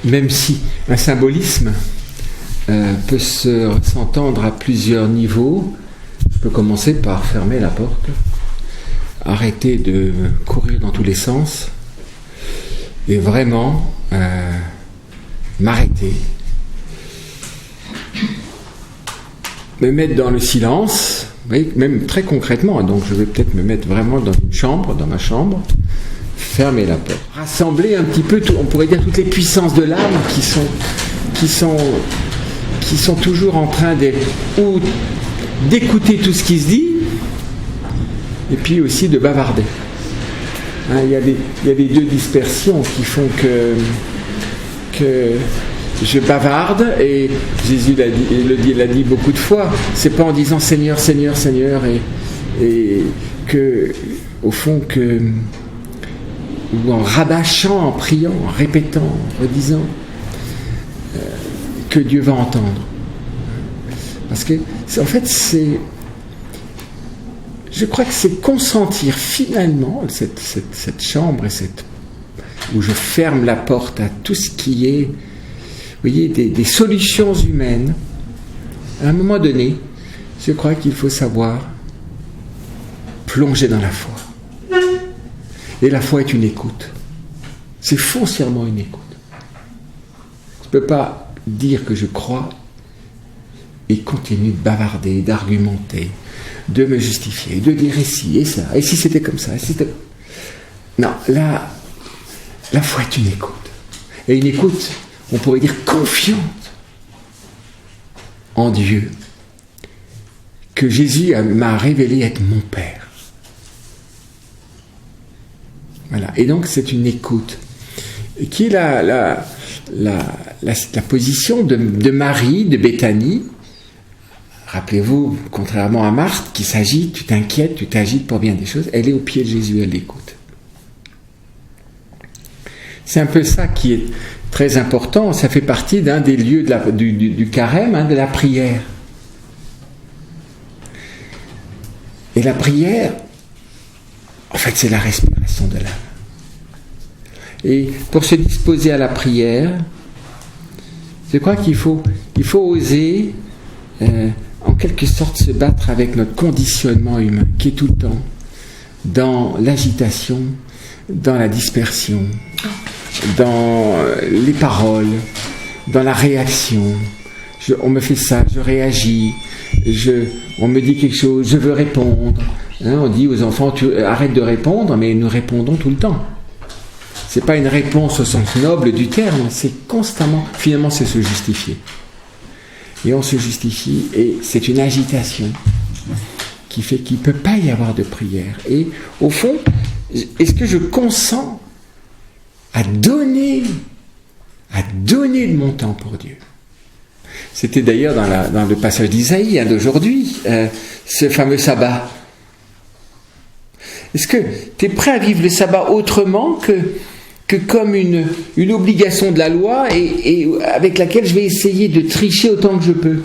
même si un symbolisme peut s'entendre à plusieurs niveaux, je peux commencer par fermer la porte, arrêter de courir dans tous les sens et vraiment m'arrêter, me mettre dans le silence, oui, même très concrètement. Donc je vais peut-être me mettre vraiment dans une chambre, dans ma chambre, fermer la porte, rassembler un petit peu, on pourrait dire toutes les puissances de l'âme qui sont toujours en train d'écouter tout ce qui se dit, et puis aussi de bavarder. Hein, il y a les deux dispersions qui font que je bavarde, et Jésus l'a dit beaucoup de fois. C'est pas en disant Seigneur, Seigneur, Seigneur, et que, au fond, ou en rabâchant, en priant, en répétant, en redisant, que Dieu va entendre. Parce que, en fait, je crois que c'est consentir finalement cette chambre où je ferme la porte à tout ce qui est, vous voyez, des solutions humaines. À un moment donné, je crois qu'il faut savoir plonger dans la foi. Et la foi est une écoute. C'est foncièrement une écoute. Je ne peux pas dire que je crois et continuer de bavarder, d'argumenter, de me justifier, de dire ici et ça, et si c'était comme ça, et si c'était... Non, la foi est une écoute. Et une écoute, on pourrait dire confiante en Dieu, que Jésus m'a révélé être mon Père. Voilà. Et donc c'est une écoute qui est la position de Marie, de Béthanie. Rappelez-vous, contrairement à Marthe qui s'agite, tu t'inquiètes, tu t'agites pour bien des choses, elle est au pied de Jésus, elle l'écoute. C'est un peu ça qui est très important, ça fait partie d'un des lieux du carême, de la prière. Et la prière, en fait, c'est la respiration de l'âme. Et pour se disposer à la prière, je crois qu'il faut oser, en quelque sorte, se battre avec notre conditionnement humain, qui est tout le temps dans l'agitation, dans la dispersion, dans les paroles, dans la réaction. On me fait ça, je réagis, on me dit quelque chose, je veux répondre. On dit aux enfants, arrête de répondre, mais nous répondons tout le temps. C'est pas une réponse au sens noble du terme, c'est constamment, finalement c'est se justifier. Et on se justifie, et c'est une agitation qui fait qu'il ne peut pas y avoir de prière. Et au fond, est-ce que je consens à donner de mon temps pour Dieu? C'était d'ailleurs dans le passage d'Isaïe d'aujourd'hui, ce fameux sabbat. Est-ce que tu es prêt à vivre le sabbat autrement que comme une obligation de la loi et avec laquelle je vais essayer de tricher autant que je peux?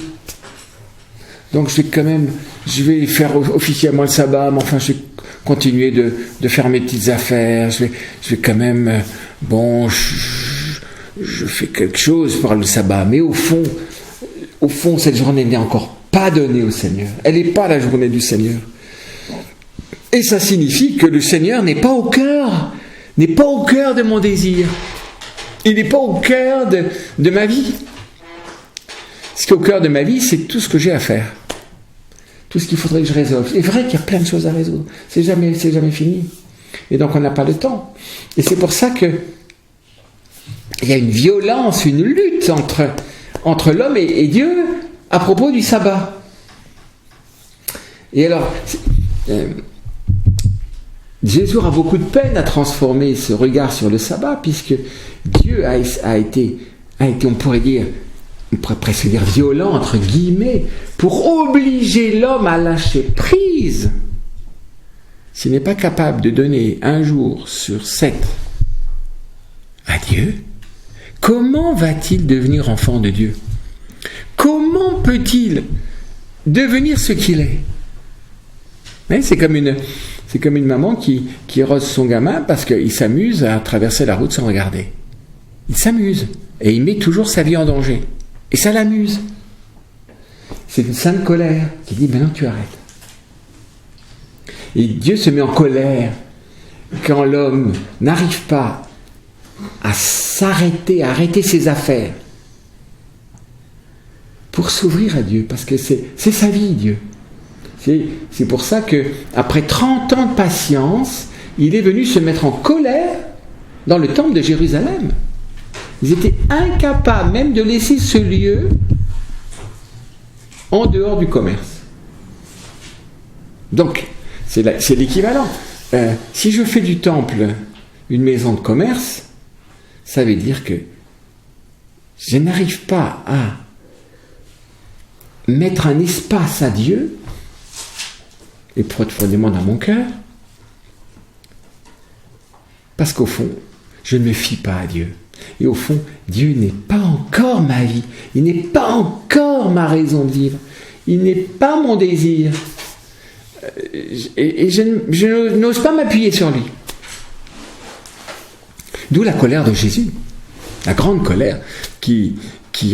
Donc je vais faire officiellement le sabbat, mais enfin je vais continuer de faire mes petites affaires, je vais quand même, je fais quelque chose pour le sabbat, mais au fond, cette journée n'est encore pas donnée au Seigneur. Elle n'est pas la journée du Seigneur. Et ça signifie que le Seigneur n'est pas au cœur de mon désir. Il n'est pas au cœur de ma vie. Ce qui est au cœur de ma vie, c'est tout ce que j'ai à faire. Tout ce qu'il faudrait que je résolve. C'est vrai qu'il y a plein de choses à résoudre. C'est jamais fini. Et donc on n'a pas le temps. Et c'est pour ça que il y a une violence, une lutte entre l'homme et Dieu à propos du sabbat. Et alors, Jésus aura beaucoup de peine à transformer ce regard sur le sabbat, puisque Dieu a été, on pourrait presque dire violent, entre guillemets, pour obliger l'homme à lâcher prise. S'il n'est pas capable de donner un jour sur 7 à Dieu, comment va-t-il devenir enfant de Dieu? Comment peut-il devenir ce qu'il est? C'est comme une maman qui rose son gamin parce qu'il s'amuse à traverser la route sans regarder. Il s'amuse. Et il met toujours sa vie en danger. Et ça l'amuse. C'est une sainte colère qui dit, maintenant tu arrêtes. Et Dieu se met en colère quand l'homme n'arrive pas à s'arrêter, à arrêter ses affaires pour s'ouvrir à Dieu, parce que c'est sa vie, Dieu. C'est pour ça qu'après 30 ans de patience, il est venu se mettre en colère dans le temple de Jérusalem. Ils étaient incapables même de laisser ce lieu en dehors du commerce. Donc, c'est l'équivalent. Si je fais du temple une maison de commerce, ça veut dire que je n'arrive pas à mettre un espace à Dieu, et profondément dans mon cœur, parce qu'au fond, je ne me fie pas à Dieu. Et au fond, Dieu n'est pas encore ma vie, il n'est pas encore ma raison de vivre, il n'est pas mon désir, et je n'ose pas m'appuyer sur lui. D'où la colère de Jésus, la grande colère qui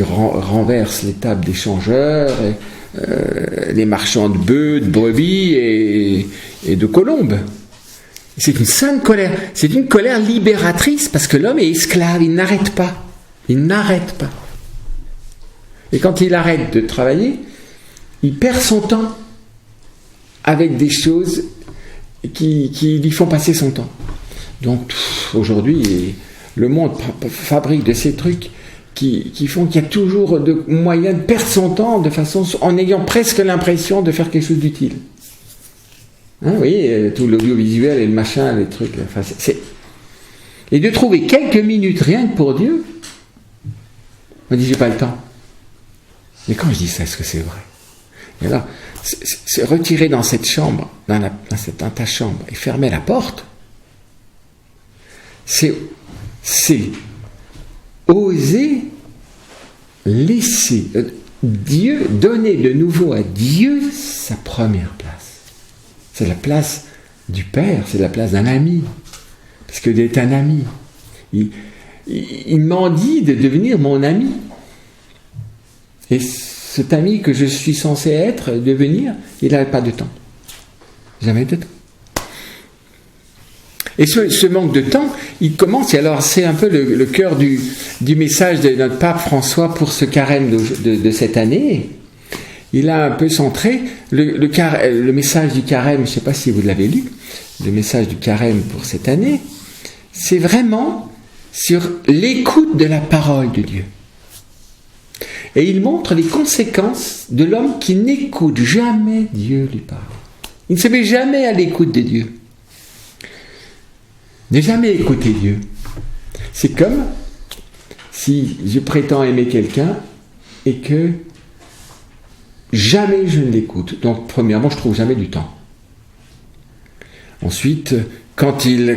renverse les tables des changeurs, les marchands de bœufs, de brebis et de colombes. C'est une sainte colère, c'est une colère libératrice, parce que l'homme est esclave, il n'arrête pas. Il n'arrête pas. Et quand il arrête de travailler, il perd son temps avec des choses qui lui font passer son temps. Donc aujourd'hui, le monde fabrique de ces trucs qui font qu'il y a toujours de moyens de perdre son temps en ayant presque l'impression de faire quelque chose d'utile. Hein, oui, tout l'audiovisuel et le machin, les trucs. Enfin, et de trouver quelques minutes rien que pour Dieu, on dit j'ai pas le temps. Mais quand je dis ça, est-ce que c'est vrai? Et alors, se retirer dans cette chambre, dans ta chambre, et fermer la porte, c'est oser laisser Dieu, donner de nouveau à Dieu sa première place. C'est la place du Père, c'est la place d'un ami. Parce que d'être un ami, il m'en dit de devenir mon ami. Et cet ami que je suis censé devenir, il n'avait pas de temps. Jamais de temps. Et ce manque de temps, il commence, et alors c'est un peu le cœur du message de notre pape François pour ce carême de cette année. Il a un peu centré le message du carême, je ne sais pas si vous l'avez lu, le message du carême pour cette année, c'est vraiment sur l'écoute de la parole de Dieu. Et il montre les conséquences de l'homme qui n'écoute jamais Dieu lui parle. Il ne se met jamais à l'écoute de Dieu. Ne jamais écouter Dieu. C'est comme si je prétends aimer quelqu'un et que jamais je ne l'écoute. Donc, premièrement, je ne trouve jamais du temps. Ensuite, quand il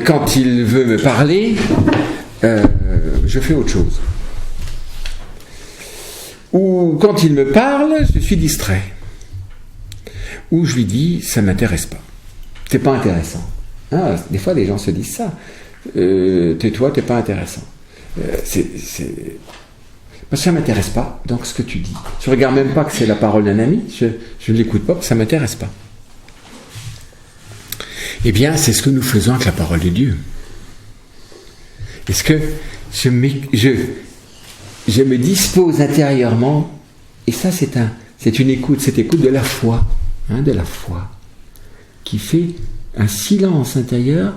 veut me parler, je fais autre chose. Ou quand il me parle, je suis distrait. Ou je lui dis, ça ne m'intéresse pas. C'est pas intéressant. Ah, des fois, les gens se disent ça. Tais-toi, t'es pas intéressant. Ça ne m'intéresse pas, donc ce que tu dis. Je ne regarde même pas que c'est la parole d'un ami, je ne l'écoute pas, ça ne m'intéresse pas. Eh bien, c'est ce que nous faisons avec la parole de Dieu. Est-ce que je me dispose intérieurement, et ça c'est une écoute, cette écoute de la foi, de la foi, qui fait un silence intérieur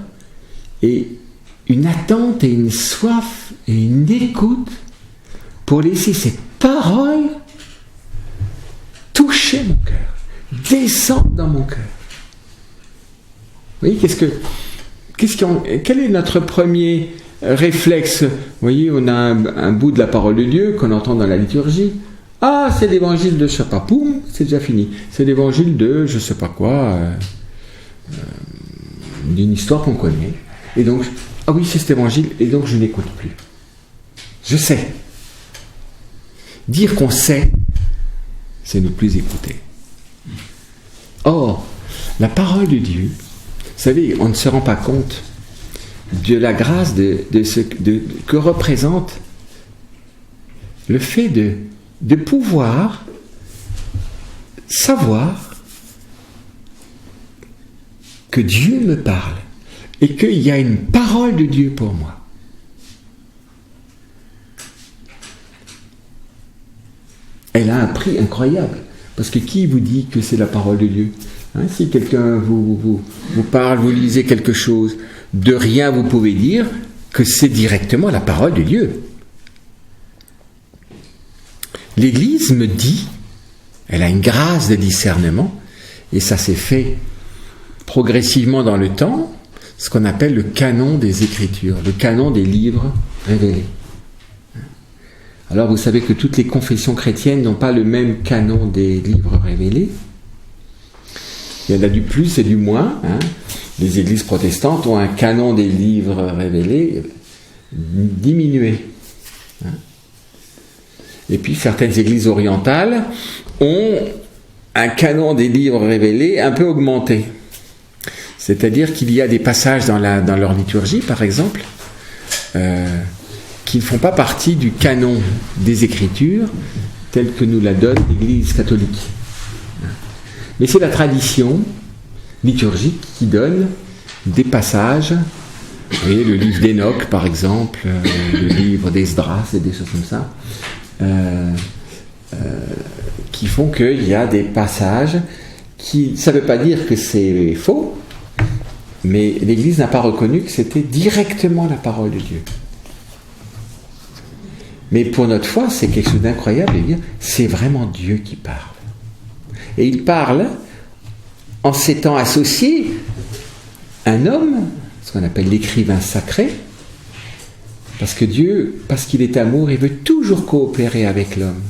et une attente et une soif et une écoute pour laisser cette parole toucher mon cœur, descendre dans mon cœur. Vous voyez, quel est notre premier réflexe? Vous voyez, on a un bout de la parole de Dieu qu'on entend dans la liturgie. Ah, c'est l'évangile de Chapapoum, c'est déjà fini. C'est l'évangile de je sais pas quoi, d'une histoire qu'on connaît. Et donc, ah oui, c'est cet évangile, et donc je n'écoute plus. Je sais. Dire qu'on sait, c'est ne plus écouter. Or, la parole de Dieu, vous savez, on ne se rend pas compte de la grâce que représente le fait de pouvoir savoir que Dieu me parle et qu'il y a une parole de Dieu pour moi. Elle a un prix incroyable. Parce que qui vous dit que c'est la parole de Dieu ? Si quelqu'un vous parle, vous lisez quelque chose, de rien vous pouvez dire que c'est directement la parole de Dieu. L'Église me dit, elle a une grâce de discernement, et ça s'est fait progressivement dans le temps, ce qu'on appelle le canon des Écritures, le canon des livres révélés. Alors vous savez que toutes les confessions chrétiennes n'ont pas le même canon des livres révélés. Il y en a du plus et du moins. Les églises protestantes ont un canon des livres révélés diminué. Et puis certaines églises orientales ont un canon des livres révélés un peu augmenté. C'est-à-dire qu'il y a des passages dans leur liturgie, par exemple, qui ne font pas partie du canon des Écritures tel que nous la donne l'Église catholique. Mais c'est la tradition liturgique qui donne des passages, vous voyez, le livre d'Enoch par exemple, le livre d'Esdras et des choses comme ça, qui font qu'il y a des passages qui, ça ne veut pas dire que c'est faux, mais l'Église n'a pas reconnu que c'était directement la parole de Dieu. Mais pour notre foi, c'est quelque chose d'incroyable de dire, c'est vraiment Dieu qui parle. Et il parle en s'étant associé un homme, ce qu'on appelle l'écrivain sacré, parce que Dieu, parce qu'il est amour, il veut toujours coopérer avec l'homme.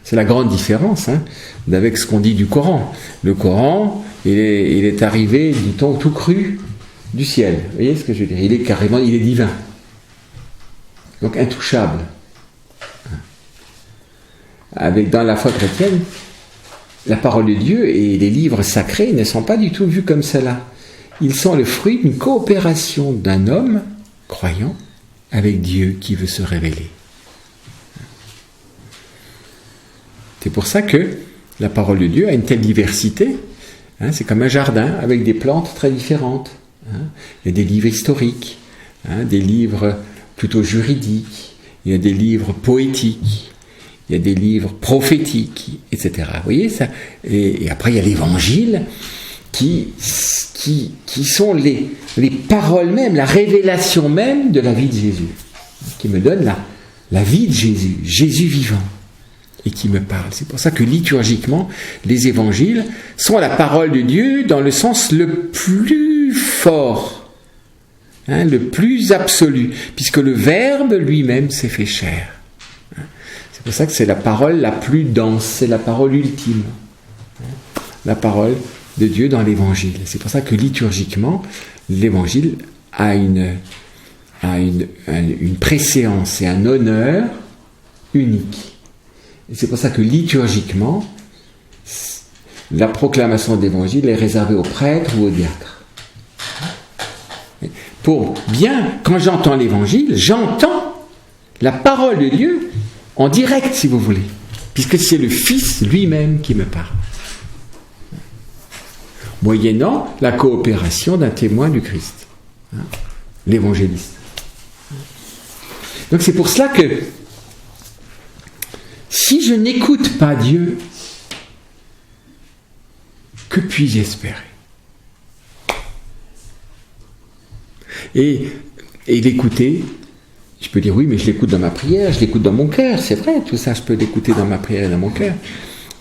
C'est la grande différence avec ce qu'on dit du Coran. Le Coran, il est arrivé, dit-on, tout cru du ciel. Vous voyez ce que je veux dire ? Il est divin. Donc intouchable. Dans la foi chrétienne, la parole de Dieu et les livres sacrés ne sont pas du tout vus comme cela. Ils sont le fruit d'une coopération d'un homme croyant avec Dieu qui veut se révéler. C'est pour ça que la parole de Dieu a une telle diversité. C'est comme un jardin avec des plantes très différentes. Il y a des livres historiques, des livres plutôt juridiques, il y a des livres poétiques, il y a des livres prophétiques, etc. Vous voyez ça ? Et après, il y a l'Évangile qui sont les paroles même, la révélation même de la vie de Jésus, qui me donne la vie de Jésus, Jésus vivant, et qui me parle. C'est pour ça que liturgiquement, les Évangiles sont la parole de Dieu dans le sens le plus fort, le plus absolu, puisque le Verbe lui-même s'est fait chair. C'est pour ça que c'est la parole la plus dense, c'est la parole ultime. La parole de Dieu dans l'Évangile. C'est pour ça que liturgiquement, l'Évangile a une préséance et un honneur unique. Et c'est pour ça que liturgiquement, la proclamation de l'Évangile est réservée aux prêtres ou aux diacres. Pour bien, quand j'entends l'Évangile, j'entends la parole de Dieu en direct, si vous voulez, puisque c'est le Fils lui-même qui me parle, moyennant la coopération d'un témoin du Christ, l'évangéliste. Donc c'est pour cela que si je n'écoute pas Dieu, que puis-je espérer ? Et l'écouter, je peux dire oui, mais je l'écoute dans ma prière, je l'écoute dans mon cœur, c'est vrai, tout ça je peux l'écouter dans ma prière et dans mon cœur.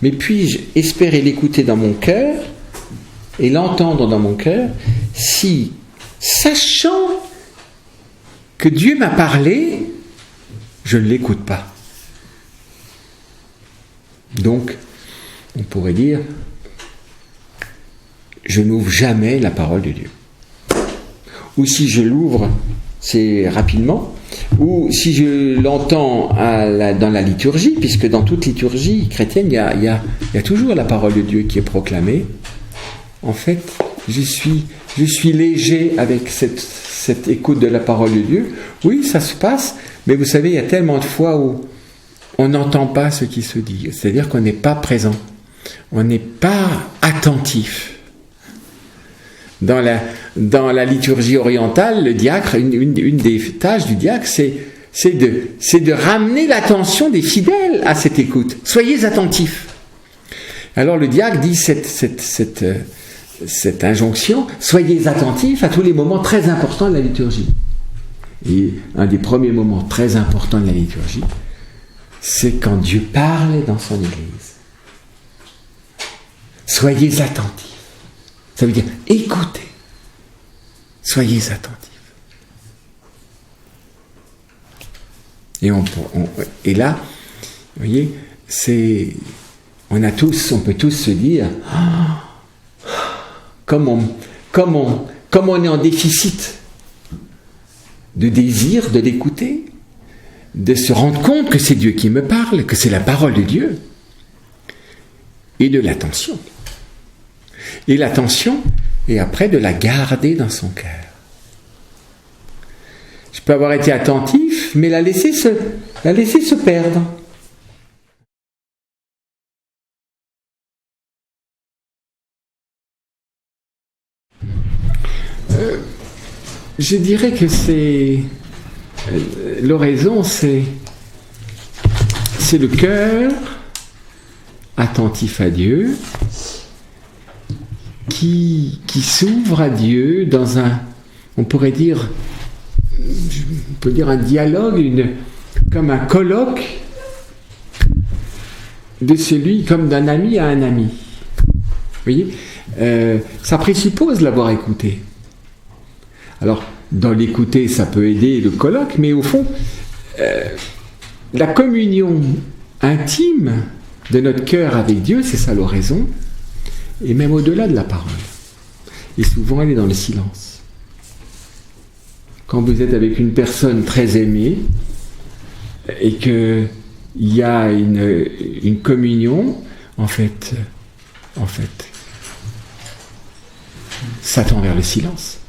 Mais puis-je espérer l'écouter dans mon cœur et l'entendre dans mon cœur si, sachant que Dieu m'a parlé, je ne l'écoute pas. Donc, on pourrait dire, je n'ouvre jamais la parole de Dieu. Ou si je l'ouvre, c'est rapidement, ou si je l'entends dans la liturgie, puisque dans toute liturgie chrétienne, il y a toujours la parole de Dieu qui est proclamée. En fait, je suis léger avec cette écoute de la parole de Dieu. Oui, ça se passe, mais vous savez, il y a tellement de fois où on n'entend pas ce qui se dit. C'est-à-dire qu'on n'est pas présent. On n'est pas attentif. Dans la liturgie orientale, le diacre, une des tâches du diacre, c'est de ramener l'attention des fidèles à cette écoute. Soyez attentifs. Alors le diacre dit cette injonction, soyez attentifs à tous les moments très importants de la liturgie. Et un des premiers moments très importants de la liturgie, c'est quand Dieu parle dans son Église. Soyez attentifs. Ça veut dire écoutez. Soyez attentifs. Et là, vous voyez, on peut tous se dire, comme on est en déficit de désir de l'écouter, de se rendre compte que c'est Dieu qui me parle, que c'est la parole de Dieu, et de l'attention. Et l'attention, et après de la garder dans son cœur. Je peux avoir été attentif, mais la laisser se perdre. Je dirais que l'oraison, c'est le cœur attentif à Dieu qui s'ouvre à Dieu dans on pourrait dire un dialogue, comme un colloque de celui, comme d'un ami à un ami. Vous voyez, ça présuppose l'avoir écouté. Alors, dans l'écouter, ça peut aider le colloque, mais au fond, la communion intime de notre cœur avec Dieu, c'est ça l'oraison, et même au-delà de la parole. Et souvent, elle est dans le silence. Quand vous êtes avec une personne très aimée, et qu'il y a une communion, en fait, ça tend vers le silence.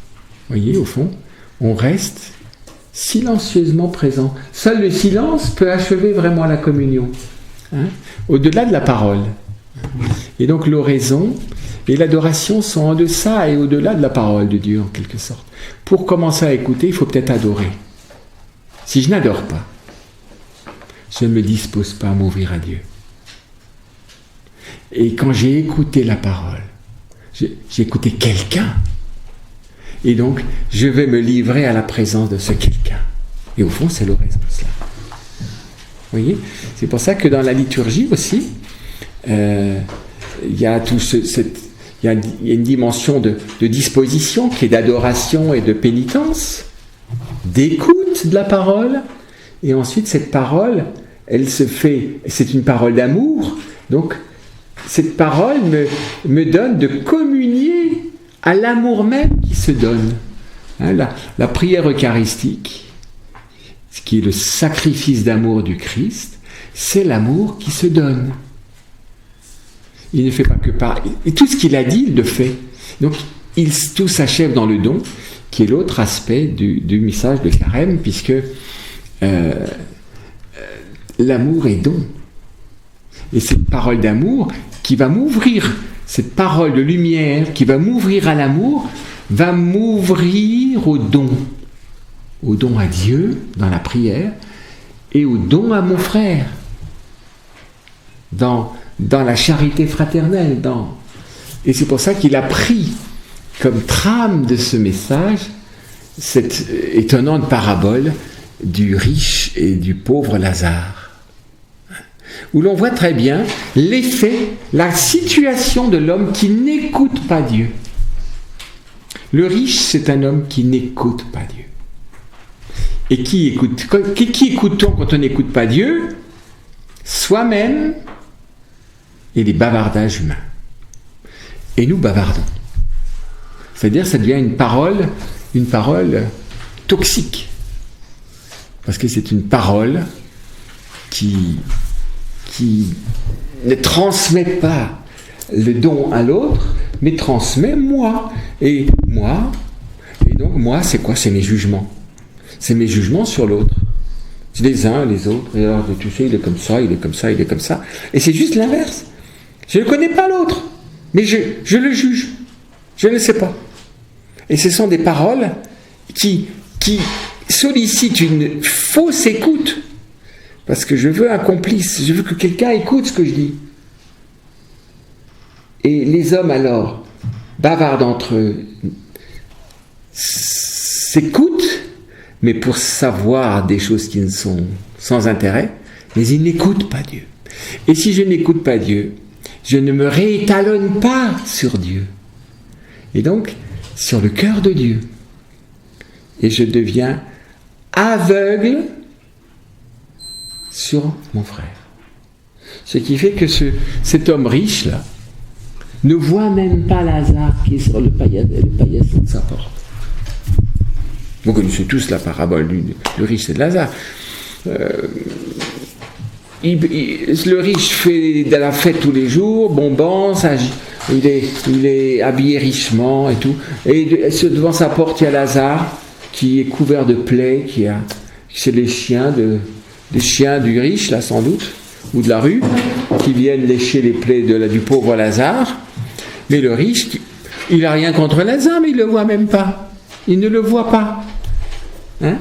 Vous voyez, au fond, on reste silencieusement présent. Seul le silence peut achever vraiment la communion, au-delà de la parole. Et donc l'oraison et l'adoration sont en deçà et au-delà de la parole de Dieu, en quelque sorte. Pour commencer à écouter, il faut peut-être adorer. Si je n'adore pas, je ne me dispose pas à m'ouvrir à Dieu. Et quand j'ai écouté la parole, j'ai écouté quelqu'un, et donc je vais me livrer à la présence de ce quelqu'un. Et au fond, c'est l'oraison, cela. Vous voyez ? C'est pour ça que dans la liturgie aussi, il y a une dimension de disposition qui est d'adoration et de pénitence, d'écoute de la parole, et ensuite cette parole, c'est une parole d'amour, donc cette parole me donne de communier à l'amour même qui se donne. La prière eucharistique, ce qui est le sacrifice d'amour du Christ, c'est l'amour qui se donne. Il ne fait pas que par... Et tout ce qu'il a dit, il le fait. Donc, tout s'achève dans le don, qui est l'autre aspect du message de Carême, puisque l'amour est don. Et cette parole d'amour qui va m'ouvrir, cette parole de lumière qui va m'ouvrir à l'amour, va m'ouvrir au don à Dieu dans la prière, et au don à mon frère, dans la charité fraternelle. Et c'est pour ça qu'il a pris comme trame de ce message cette étonnante parabole du riche et du pauvre Lazare, où l'on voit très bien l'effet, la situation de l'homme qui n'écoute pas Dieu. Le riche, c'est un homme qui n'écoute pas Dieu. Et qui écoute-t-on quand on n'écoute pas Dieu ? Soi-même et les bavardages humains. Et nous bavardons. C'est-à-dire, ça devient une parole toxique. Parce que c'est une parole qui ne transmet pas le don à l'autre, mais transmet moi. Et donc moi, c'est quoi ? C'est mes jugements. C'est mes jugements sur l'autre. Les uns, les autres, et alors tu sais, il est comme ça, il est comme ça, il est comme ça. Et c'est juste l'inverse. Je ne connais pas l'autre, mais je le juge. Je ne sais pas. Et ce sont des paroles qui sollicitent une fausse écoute. Parce que je veux un complice, je veux que quelqu'un écoute ce que je dis. Et les hommes alors, bavardent entre eux, s'écoutent, mais pour savoir des choses qui ne sont sans intérêt, mais ils n'écoutent pas Dieu. Et si je n'écoute pas Dieu, je ne me réétalonne pas sur Dieu. Et donc, sur le cœur de Dieu. Et je deviens aveugle sur mon frère. Ce qui fait que cet homme riche-là ne voit même pas Lazare qui est sur le paillasson de sa porte. Vous connaissez tous la parabole du riche et de Lazare. Le riche fait de la fête tous les jours, bonbon, il est habillé richement et tout. Et devant sa porte, il y a Lazare qui est couvert de plaies, c'est les chiens du riche, là sans doute, ou de la rue, qui viennent lécher les plaies du pauvre Lazare. Mais le riche, il n'a rien contre Lazare, mais il ne le voit même pas. Il ne le voit pas. Hein?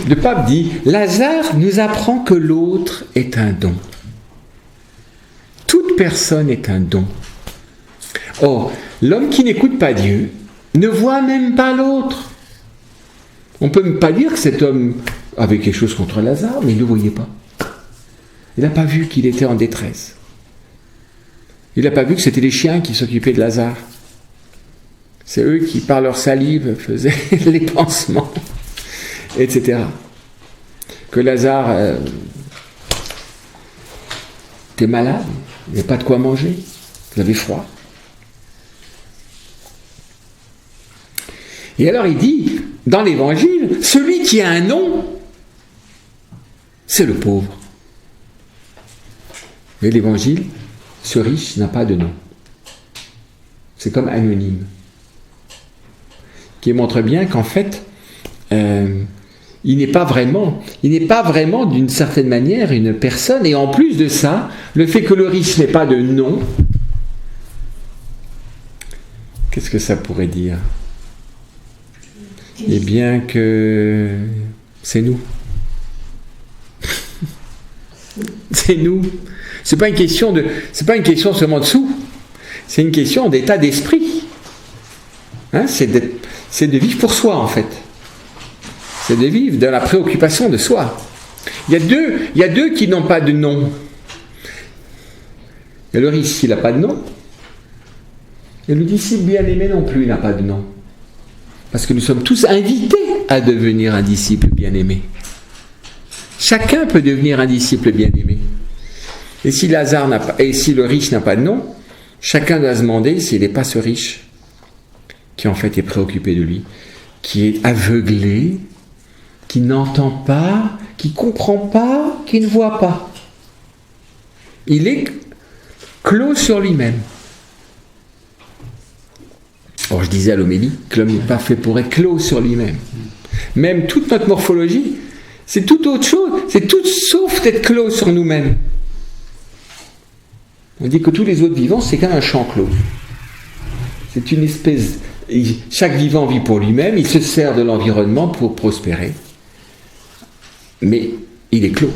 Le pape dit, Lazare nous apprend que l'autre est un don. Toute personne est un don. Or, l'homme qui n'écoute pas Dieu ne voit même pas l'autre. On ne peut même pas dire que cet homme avait quelque chose contre Lazare, mais il ne le voyait pas. Il n'a pas vu qu'il était en détresse. Il n'a pas vu que c'était les chiens qui s'occupaient de Lazare. C'est eux qui, par leur salive, faisaient les pansements, etc. Que Lazare était malade, il n'avait pas de quoi manger, il avait froid. Et alors il dit, dans l'Évangile, celui qui a un nom, c'est le pauvre. Mais l'Évangile, ce riche n'a pas de nom. C'est comme anonyme. Qui montre bien qu'en fait, il n'est pas vraiment d'une certaine manière une personne. Et en plus de ça, le fait que le riche n'ait pas de nom, qu'est-ce que ça pourrait dire ? Eh bien que c'est nous. C'est nous. C'est pas une question seulement de sous. C'est une question d'état d'esprit. Hein, c'est de vivre pour soi en fait. C'est de vivre dans la préoccupation de soi. Il y a deux qui n'ont pas de nom. Il y a le riche, il n'a pas de nom. Et le disciple bien-aimé non plus, il n'a pas de nom. Parce que nous sommes tous invités à devenir un disciple bien-aimé. Chacun peut devenir un disciple bien-aimé. Et si le riche n'a pas de nom, chacun doit se demander s'il n'est pas ce riche qui en fait est préoccupé de lui, qui est aveuglé, qui n'entend pas, qui ne comprend pas, qui ne voit pas. Il est clos sur lui-même. Or, je disais à l'homélie que l'homme n'est pas fait pour être clos sur lui-même. Même toute notre morphologie, c'est tout autre chose, c'est tout sauf d'être clos sur nous-mêmes. On dit que tous les autres vivants, c'est comme un champ clos. C'est une espèce... Chaque vivant vit pour lui-même, il se sert de l'environnement pour prospérer. Mais il est clos.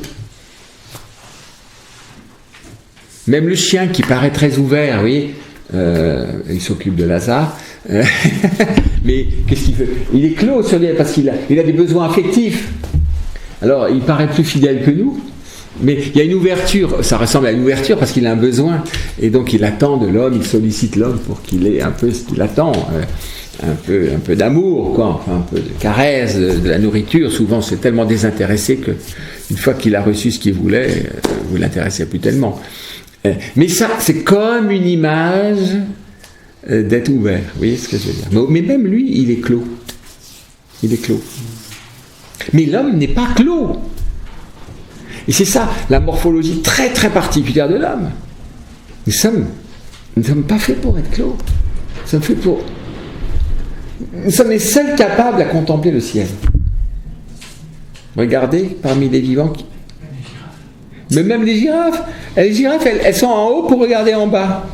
Même le chien qui paraît très ouvert, vous voyez, il s'occupe de Lazare, mais qu'est-ce qu'il fait ? Il est clos sur lui parce qu'il a des besoins affectifs. Alors, il paraît plus fidèle que nous, mais il y a une ouverture, ça ressemble à une ouverture parce qu'il a un besoin, et donc il attend de l'homme, il sollicite l'homme pour qu'il ait un peu ce qu'il attend, un peu d'amour, quoi, enfin un peu de caresse, de la nourriture. Souvent c'est tellement désintéressé que une fois qu'il a reçu ce qu'il voulait, vous ne l'intéressez plus tellement. Mais ça, c'est comme une image d'être ouvert, vous voyez ce que je veux dire. Mais même lui, il est clos. Il est clos. Mais l'homme n'est pas clos. Et c'est ça, la morphologie très très particulière de l'homme. Nous ne sommes pas faits pour être clos. Nous sommes faits pour Nous sommes les seuls capables à contempler le ciel. Regardez, parmi les vivants, mais même les girafes, elles sont en haut pour regarder en bas.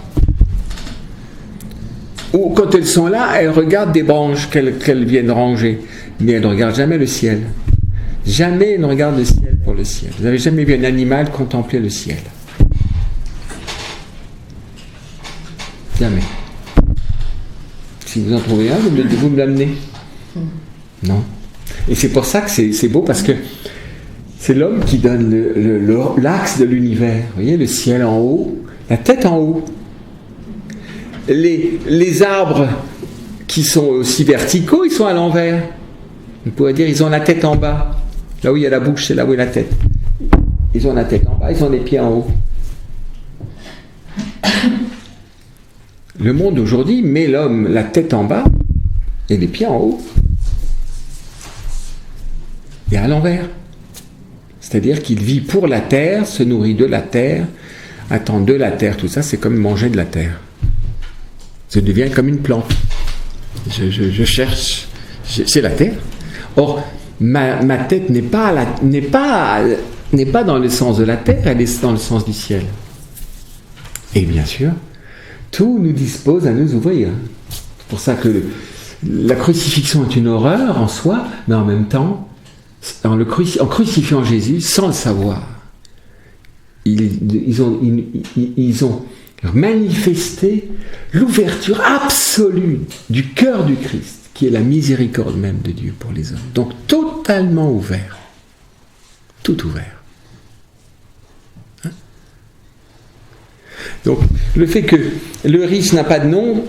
Ou quand elles sont là, elles regardent des branches qu'elles viennent ranger, mais elles ne regardent jamais le ciel. Jamais elles ne regardent le ciel pour le ciel. Vous n'avez jamais vu un animal contempler le ciel? Jamais. Si vous en trouvez un, vous me l'amenez. Non. Et c'est pour ça que c'est beau, parce que c'est l'homme qui donne l'axe de l'univers. Vous voyez, le ciel en haut, la tête en haut. Les arbres qui sont aussi verticaux, ils sont à l'envers. On pourrait dire ils ont la tête en bas. Là où il y a la bouche, c'est là où est la tête. Ils ont la tête en bas, ils ont les pieds en haut. Le monde aujourd'hui met l'homme la tête en bas et les pieds en haut. Et à l'envers. C'est-à-dire qu'il vit pour la terre, se nourrit de la terre, attend de la terre, tout ça, c'est comme manger de la terre. Ça devient comme une plante. Je cherche, c'est la terre. Or, ma tête n'est pas dans le sens de la terre, elle est dans le sens du ciel. Et bien sûr, tout nous dispose à nous ouvrir. C'est pour ça que la crucifixion est une horreur en soi, mais en même temps, en crucifiant Jésus, sans le savoir, ils ont manifesté l'ouverture absolue du cœur du Christ, qui est la miséricorde même de Dieu pour les hommes. Donc totalement ouvert. Tout ouvert. Hein? Donc le fait que le riche n'a pas de nom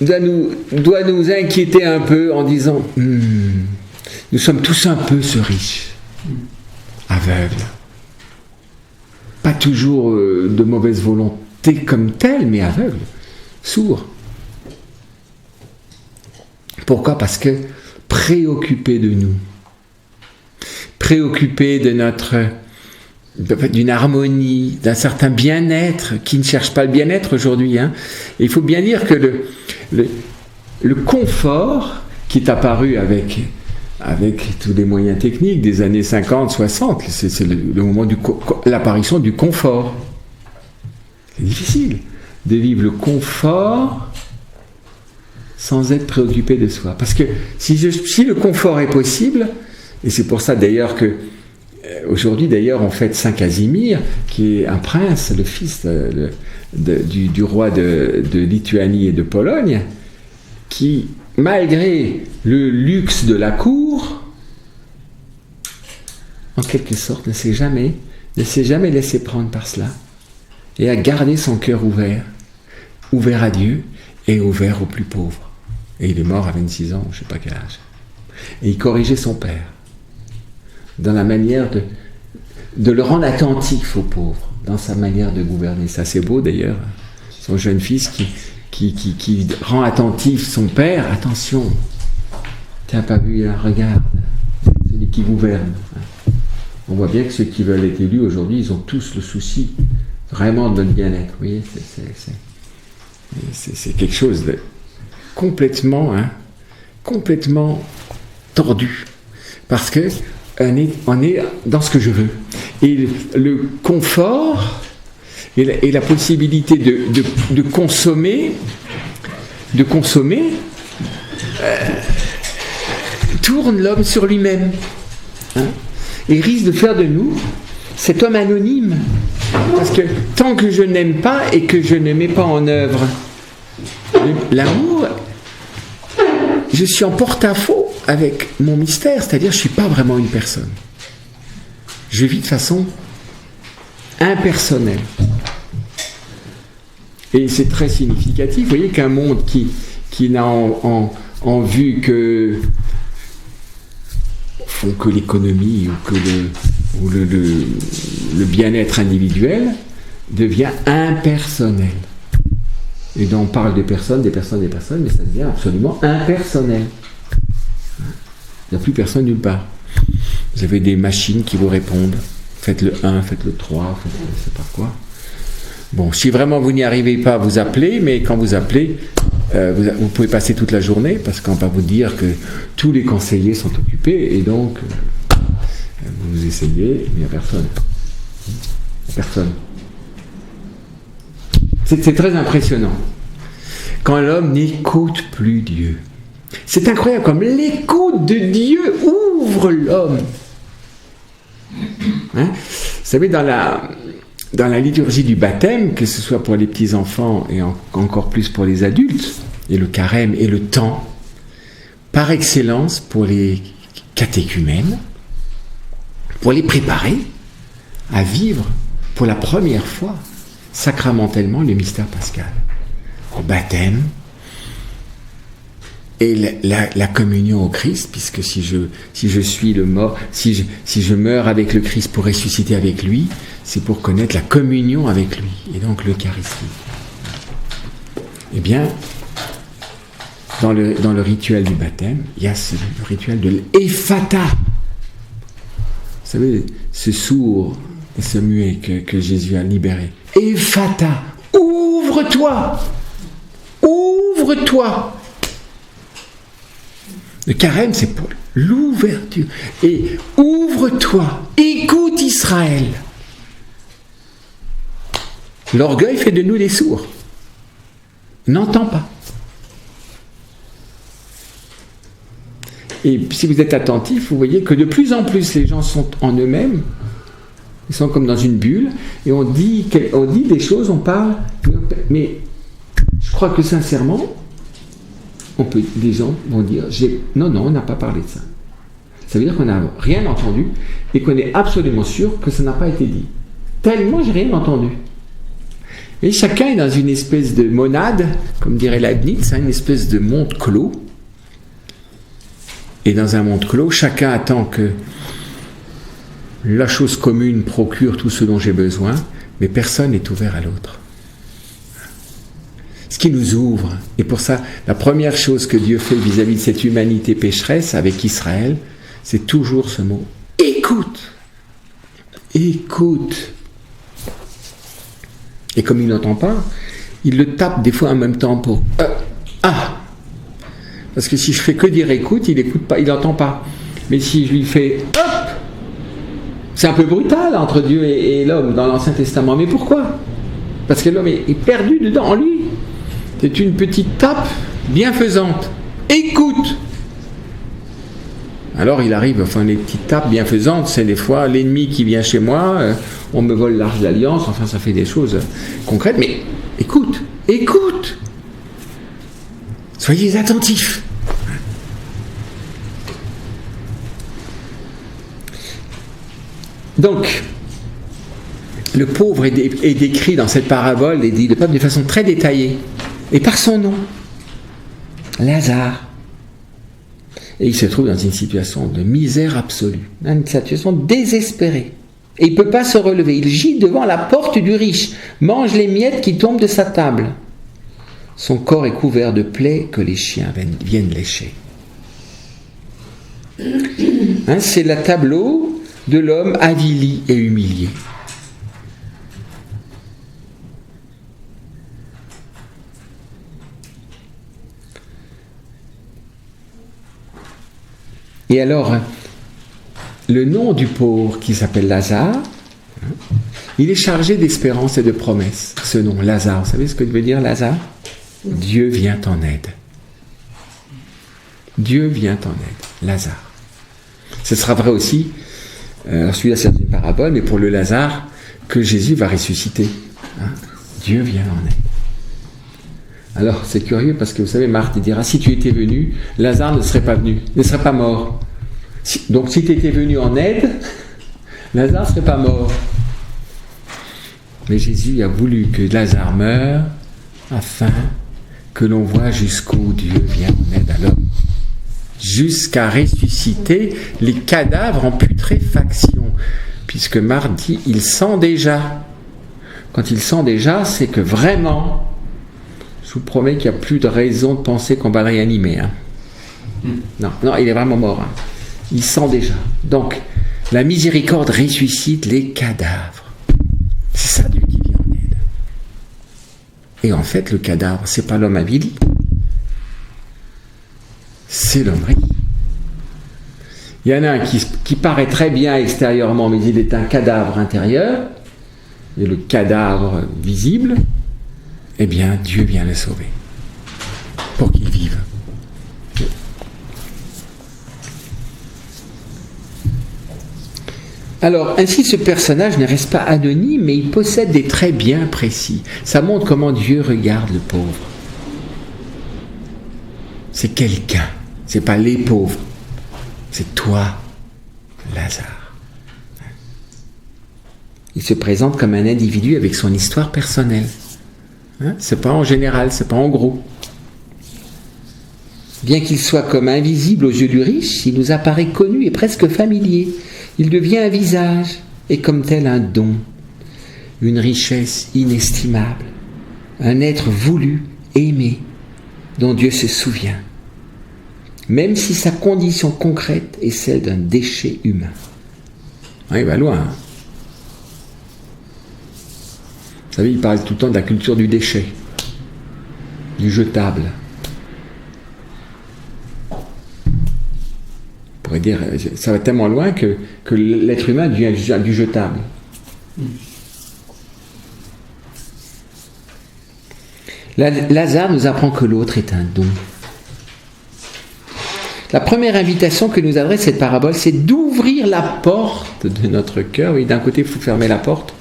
doit nous inquiéter un peu en disant nous sommes tous un peu ce riche, aveugle. Pas toujours de mauvaise volonté comme tel, mais aveugle, sourd. Pourquoi? Parce que préoccupé de nous, préoccupé d'une harmonie, d'un certain bien-être, qui ne cherche pas le bien-être aujourd'hui. Hein. Et il faut bien dire que le confort qui est apparu avec tous les moyens techniques des années 50, 60, c'est le moment de l'apparition du confort. C'est difficile de vivre le confort sans être préoccupé de soi. Parce que si le confort est possible, et c'est pour ça d'ailleurs que aujourd'hui d'ailleurs on fête Saint Casimir, qui est un prince, le fils du roi de Lituanie et de Pologne, qui, malgré le luxe de la cour, en quelque sorte ne s'est jamais laissé prendre par cela, et a gardé son cœur ouvert à Dieu et ouvert aux plus pauvres. Et il est mort à 26 ans, je ne sais pas quel âge. Et il corrigeait son père dans la manière de le rendre attentif aux pauvres, dans sa manière de gouverner. Ça, c'est beau d'ailleurs, son jeune fils qui rend attentif son père. Attention, tu n'as pas vu, là, regarde, celui qui gouverne. On voit bien que ceux qui veulent être élus aujourd'hui, ils ont tous le souci vraiment de notre bien-être. Vous voyez, c'est quelque chose de complètement tordu. Parce que on est dans ce que je veux. Et le confort et la possibilité de consommer tourne l'homme sur lui-même. Hein, et risque de faire de nous cet homme anonyme. Parce que tant que je n'aime pas et que je ne mets pas en œuvre l'amour, je suis en porte-à-faux avec mon mystère, c'est-à-dire je ne suis pas vraiment une personne. Je vis de façon impersonnelle. Et c'est très significatif. Vous voyez qu'un monde qui n'a en vue que l'économie ou le bien-être individuel devient impersonnel. Et donc on parle des personnes, mais ça devient absolument impersonnel. Il n'y a plus personne nulle part. Vous avez des machines qui vous répondent. Faites le 1, faites le 3, faites je ne sais pas quoi. Bon, si vraiment vous n'y arrivez pas, vous appelez, mais quand vous appelez, vous pouvez passer toute la journée, parce qu'on va vous dire que tous les conseillers sont occupés, et donc vous essayez, mais il n'y a personne. Personne. C'est très impressionnant. Quand l'homme n'écoute plus Dieu. C'est incroyable comme l'écoute de Dieu ouvre l'homme. Hein? Vous savez, dans la liturgie du baptême, que ce soit pour les petits-enfants et encore plus pour les adultes, et le carême et le temps, par excellence pour les catéchumènes, pour les préparer à vivre pour la première fois sacramentellement le mystère pascal. Le baptême et la communion au Christ, puisque si je suis le mort, si je meurs avec le Christ pour ressusciter avec lui, c'est pour connaître la communion avec lui, et donc l'Eucharistie. Eh bien, dans le rituel du baptême, il y a le rituel de l'Ephata. Vous savez, ce sourd et ce muet que Jésus a libéré. Ephata, ouvre-toi! Ouvre-toi! Le carême, c'est pour l'ouverture. Et ouvre-toi, écoute Israël. L'orgueil fait de nous des sourds. N'entend pas. Et si vous êtes attentif, vous voyez que de plus en plus les gens sont en eux-mêmes, ils sont comme dans une bulle, et on dit des choses, on parle, mais je crois que sincèrement, les gens vont dire, non, on n'a pas parlé de ça. Ça veut dire qu'on n'a rien entendu, et qu'on est absolument sûr que ça n'a pas été dit. Tellement j'ai rien entendu. Et chacun est dans une espèce de monade, comme dirait Leibniz, une espèce de monde clos. Et dans un monde clos, chacun attend que la chose commune procure tout ce dont j'ai besoin, mais personne n'est ouvert à l'autre. Ce qui nous ouvre, et pour ça, la première chose que Dieu fait vis-à-vis de cette humanité pécheresse avec Israël, c'est toujours ce mot « écoute ». Écoute. Et comme il n'entend pas, il le tape des fois en même temps pour « ah ». Parce que si je fais que dire écoute, il écoute pas, il n'entend pas. Mais si je lui fais hop, c'est un peu brutal entre Dieu et l'homme dans l'Ancien Testament. Mais pourquoi? Parce que l'homme est perdu dedans en lui. C'est une petite tape bienfaisante. Écoute. Alors il arrive, les petites tapes bienfaisantes, c'est des fois l'ennemi qui vient chez moi, on me vole l'arche d'alliance, ça fait des choses concrètes. Mais écoute. Soyez attentifs. Donc, le pauvre est décrit dans cette parabole et dit le peuple de façon très détaillée, et par son nom, Lazare. Et il se trouve dans une situation de misère absolue, une situation désespérée. Et il ne peut pas se relever. Il gît devant la porte du riche, mange les miettes qui tombent de sa table. Son corps est couvert de plaies que les chiens viennent lécher. C'est le tableau de l'homme avili et humilié. Et alors, le nom du pauvre qui s'appelle Lazare, il est chargé d'espérance et de promesses. Ce nom, Lazare, vous savez ce que veut dire Lazare? Dieu vient en aide. Dieu vient en aide. Lazare. Ce sera vrai aussi, celui-là c'est une parabole, mais pour le Lazare que Jésus va ressusciter. Dieu vient en aide. Alors c'est curieux parce que vous savez, Marthe dira, si tu étais venu, Lazare ne serait pas venu, ne serait pas mort. Donc si tu étais venu en aide, Lazare ne serait pas mort. Mais Jésus a voulu que Lazare meure afin que l'on voit jusqu'où Dieu vient en aide à l'homme. Jusqu'à ressusciter les cadavres en putréfaction. Puisque Marthe dit, il sent déjà. Quand il sent déjà, c'est que vraiment, je vous promets qu'il n'y a plus de raison de penser qu'on va le réanimer. Non, il est vraiment mort. Il sent déjà. Donc, la miséricorde ressuscite les cadavres. C'est ça Dieu qui vient en aide. Et en fait, le cadavre, c'est pas l'homme avili, c'est l'homme riche. Il y en a un qui paraît très bien extérieurement, mais il est un cadavre intérieur, et le cadavre visible, eh bien, Dieu vient le sauver, pour qu'il vive. Alors, ainsi, ce personnage ne reste pas anonyme, mais il possède des traits bien précis. Ça montre comment Dieu regarde le pauvre. C'est quelqu'un, c'est pas les pauvres, c'est toi, Lazare. Il se présente comme un individu avec son histoire personnelle. C'est pas en général, c'est pas en gros. Bien qu'il soit comme invisible aux yeux du riche, il nous apparaît connu et presque familier. Il devient un visage et comme tel un don, une richesse inestimable, un être voulu, aimé, dont Dieu se souvient, même si sa condition concrète est celle d'un déchet humain. Il va loin. Vous savez, il parle tout le temps de la culture du déchet, du jetable. On pourrait dire, ça va tellement loin que l'être humain devient du jetable. Lazare nous apprend que l'autre est un don. La première invitation que nous adresse cette parabole, c'est d'ouvrir la porte de notre cœur. Oui, d'un côté, il faut fermer la porte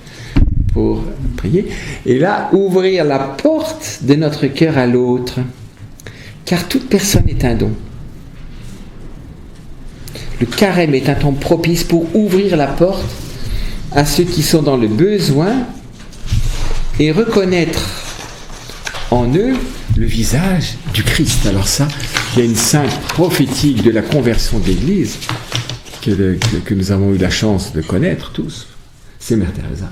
pour prier. Et là, ouvrir la porte de notre cœur à l'autre. Car toute personne est un don. Le carême est un temps propice pour ouvrir la porte à ceux qui sont dans le besoin et reconnaître en eux le visage du Christ. Alors ça, il y a une sainte prophétique de la conversion de l'Église que nous avons eu la chance de connaître tous. C'est Mère Teresa.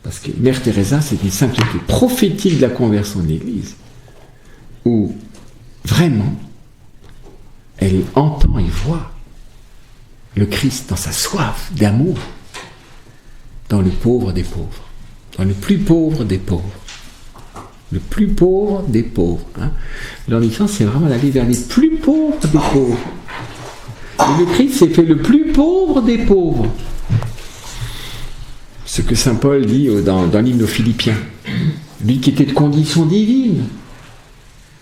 Parce que Mère Teresa, c'est une sainte prophétique de la conversion de l'Église, où vraiment elle entend et voit le Christ dans sa soif d'amour, dans le pauvre des pauvres, dans le plus pauvre des pauvres. Le plus pauvre des pauvres. Leur mission, c'est vraiment d'aller vers les plus pauvres des pauvres. Et le Christ s'est fait le plus pauvre des pauvres. Ce que saint Paul dit dans l'hymne aux Philippiens. Lui qui était de condition divine,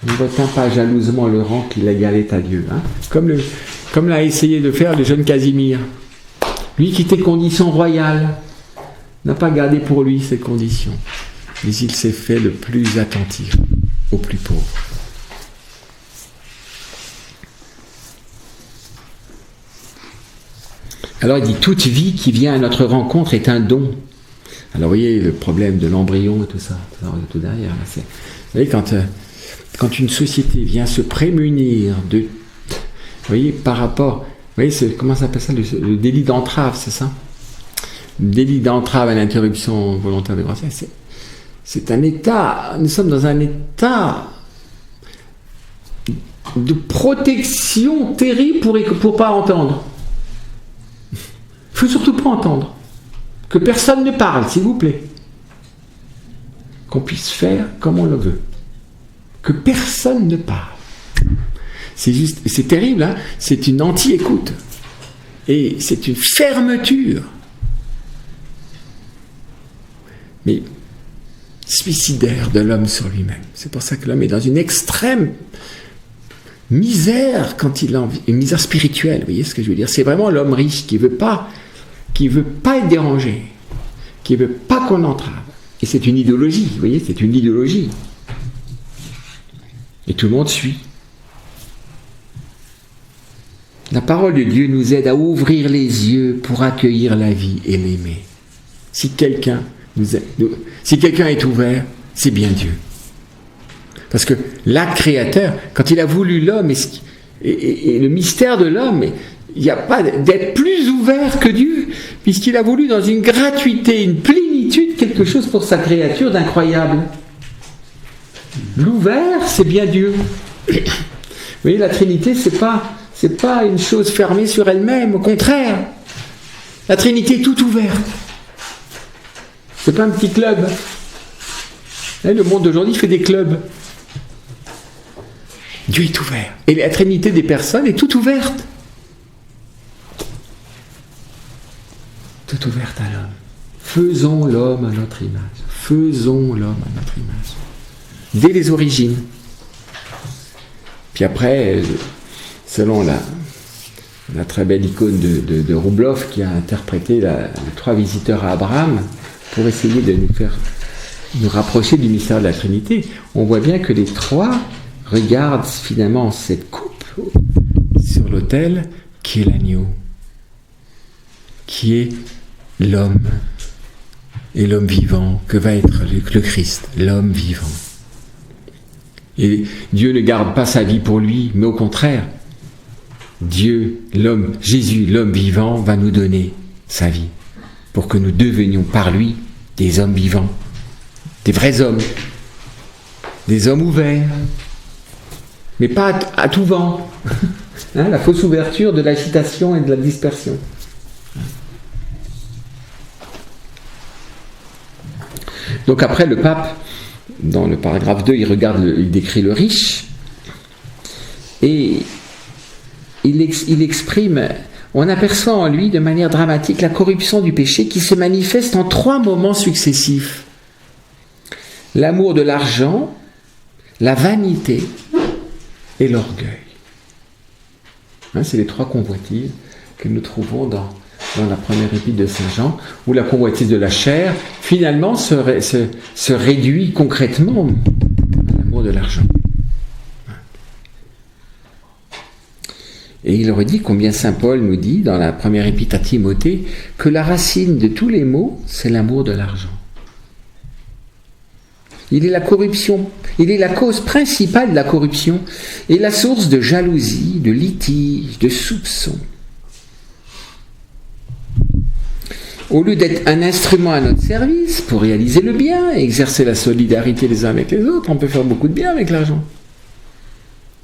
ne retint pas jalousement le rang qu'il égalait à Dieu. Comme l'a essayé de faire le jeune Casimir. Lui qui était de condition royale, n'a pas gardé pour lui ces conditions. Mais il s'est fait le plus attentif aux plus pauvres. Alors il dit, toute vie qui vient à notre rencontre est un don. Alors vous voyez le problème de l'embryon et tout ça tout derrière. Vous voyez, quand une société vient se prémunir de... Vous voyez, par rapport... Vous voyez, comment ça s'appelle ça, le délit d'entrave, c'est ça? Le délit d'entrave à l'interruption volontaire de grossesse, c'est un état... Nous sommes dans un état de protection terrible pour pas entendre. Il ne faut surtout pas entendre. Que personne ne parle, s'il vous plaît. Qu'on puisse faire comme on le veut. Que personne ne parle. C'est terrible, c'est une anti-écoute. Et c'est une fermeture. Mais suicidaire de l'homme sur lui-même. C'est pour ça que l'homme est dans une extrême misère quand il a une misère spirituelle. Vous voyez ce que je veux dire? C'est vraiment l'homme riche qui veut pas être dérangé, qui veut pas qu'on entrave. Et c'est une idéologie, vous voyez, c'est une idéologie. Et tout le monde suit. La parole de Dieu nous aide à ouvrir les yeux pour accueillir la vie et l'aimer. Si quelqu'un est ouvert, c'est bien Dieu. Parce que l'acte créateur, quand il a voulu l'homme et le mystère de l'homme, il n'y a pas d'être plus ouvert que Dieu, puisqu'il a voulu dans une gratuité, une plénitude, quelque chose pour sa créature d'incroyable. L'ouvert, c'est bien Dieu. Vous voyez, la Trinité, c'est pas une chose fermée sur elle-même, au contraire. La Trinité est toute ouverte. C'est pas un petit club. Le monde d'aujourd'hui fait des clubs. Dieu est ouvert. Et la trinité des personnes est toute ouverte. Toute ouverte à l'homme. Faisons l'homme à notre image. Faisons l'homme à notre image. Dès les origines. Puis après, selon la très belle icône de Roubloff qui a interprété les 3 visiteurs à Abraham pour essayer de nous rapprocher du mystère de la Trinité, on voit bien que les 3 regardent finalement cette coupe sur l'autel qui est l'agneau, qui est l'homme et l'homme vivant, que va être le Christ, l'homme vivant. Et Dieu ne garde pas sa vie pour lui, mais au contraire, Dieu, l'homme, Jésus, l'homme vivant, va nous donner sa vie pour que nous devenions par lui des hommes vivants, des vrais hommes, des hommes ouverts, mais pas à tout vent. La fausse ouverture de l'agitation et de la dispersion. Donc après, le pape, dans le paragraphe 2, il décrit le riche et il exprime, on aperçoit en lui de manière dramatique la corruption du péché qui se manifeste en 3 moments successifs. L'amour de l'argent, la vanité et l'orgueil. C'est les 3 convoitises que nous trouvons dans la première épître de Saint Jean, où la convoitise de la chair, finalement, se réduit concrètement à l'amour de l'argent. Et il aurait dit combien Saint Paul nous dit, dans la première épître à Timothée, que la racine de tous les maux, c'est l'amour de l'argent. Il est la corruption, il est la cause principale de la corruption et la source de jalousie, de litige, de soupçon. Au lieu d'être un instrument à notre service pour réaliser le bien, exercer la solidarité les uns avec les autres, on peut faire beaucoup de bien avec l'argent.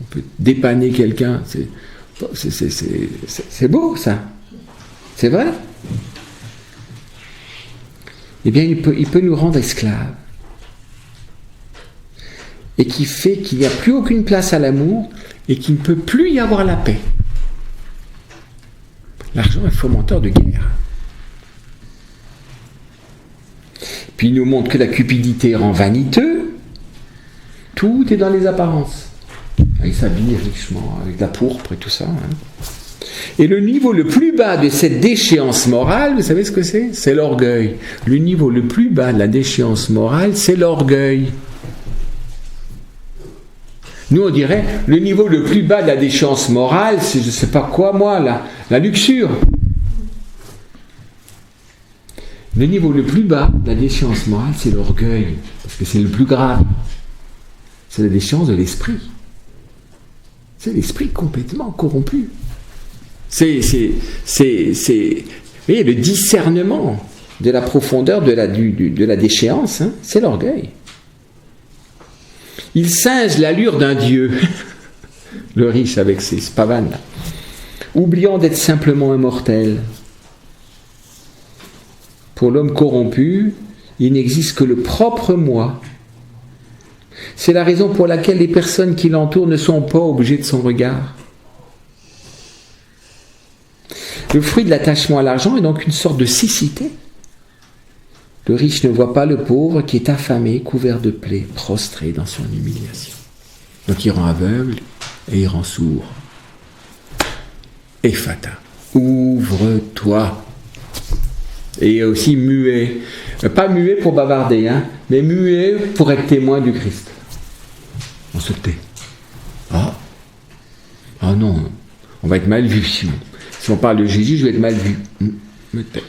On peut dépanner quelqu'un, c'est beau ça, c'est vrai. Eh bien, il peut nous rendre esclaves. Et qui fait qu'il n'y a plus aucune place à l'amour et qu'il ne peut plus y avoir la paix. L'argent est fomenteur de guerre. Puis il nous montre que la cupidité rend vaniteux. Tout est dans les apparences. Il s'habille richement avec de la pourpre et tout ça. Et le niveau le plus bas de cette déchéance morale, vous savez ce que c'est ? C'est l'orgueil. Le niveau le plus bas de la déchéance morale, c'est l'orgueil. Nous, on dirait, le niveau le plus bas de la déchéance morale, c'est, je ne sais pas quoi, moi, la luxure. Le niveau le plus bas de la déchéance morale, c'est l'orgueil, parce que c'est le plus grave. C'est la déchéance de l'esprit. C'est l'esprit complètement corrompu. C'est voyez, le discernement de la profondeur de la déchéance, c'est l'orgueil. Il singe l'allure d'un dieu, le riche avec ses pavanes, là, oubliant d'être simplement un mortel. Pour l'homme corrompu, il n'existe que le propre moi. C'est la raison pour laquelle les personnes qui l'entourent ne sont pas obligées de son regard. Le fruit de l'attachement à l'argent est donc une sorte de cécité. Le riche ne voit pas le pauvre qui est affamé, couvert de plaies, prostré dans son humiliation. Donc il rend aveugle et il rend sourd. Ephata, ouvre-toi. Et aussi muet. Pas muet pour bavarder, mais muet pour être témoin du Christ. On se tait. Ah non, on va être mal vu si on parle de Jésus, je vais être mal vu. Me tais.